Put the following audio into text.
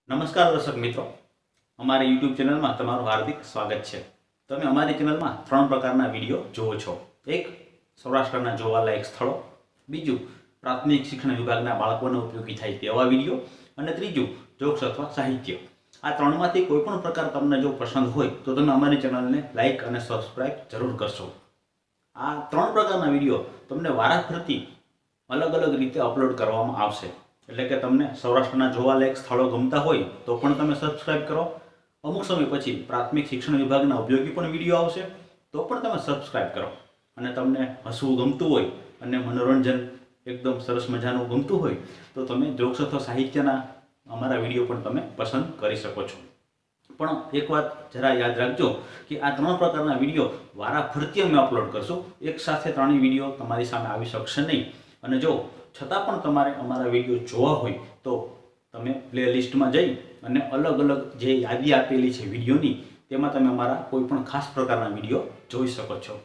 નમસ્કાર દર્શક મિત્રો, અમારી યુટ્યુબ ચેનલમાં તમારું હાર્દિક સ્વાગત છે। તમે અમારી ચેનલમાં ત્રણ પ્રકારના વિડીયો જુઓ છો। એક, સૌરાષ્ટ્રના જોવાલાયક સ્થળો, બીજું, પ્રાથમિક શિક્ષણ વિભાગના બાળકોને ઉપયોગી થાય તેવા વિડીયો, અને ત્રીજું, જોક્સ અથવા સાહિત્ય। આ ત્રણમાંથી કોઈ પણ પ્રકાર તમને જો પસંદ હોય તો તમે અમારી ચેનલને લાઇક અને સબસ્ક્રાઇબ જરૂર કરશો। આ ત્રણ પ્રકારના વિડીયો તમને વારાફરતી અલગ અલગ રીતે અપલોડ કરવામાં આવશે। એટલે કે તમને સૌરાષ્ટ્રના જોવાલાયક સ્થળો ગમતા હોય તો પણ તમે સબસ્ક્રાઇબ કરો, અમુક સમય પછી પ્રાથમિક શિક્ષણ વિભાગના ઉપયોગી પણ વિડીયો આવશે તો પણ તમે સબસ્ક્રાઇબ કરો, અને તમને હસવું ગમતું હોય અને મનોરંજન એકદમ સરસ મજાનું ગમતું હોય તો તમે જોક્સ અથવા સાહિત્યના અમારા વિડીયો પણ તમે પસંદ કરી શકો છો। પણ એક વાત જરા યાદ રાખજો કે આ ત્રણ પ્રકારના વિડીયો વારાફરતી અમે અપલોડ કરશું, એક સાથે ત્રણેય વિડીયો તમારી સામે આવી શકશે નહીં। અને જો છતાં પણ તમારે અમારા વિડીયો જોવા હોય તો તમે પ્લેલિસ્ટમાં જઈ અને અલગ અલગ જે યાદી આપેલી છે વિડીયોની તેમાં તમે અમારા કોઈ પણ ખાસ પ્રકારના વિડીયો જોઈ શકો છો।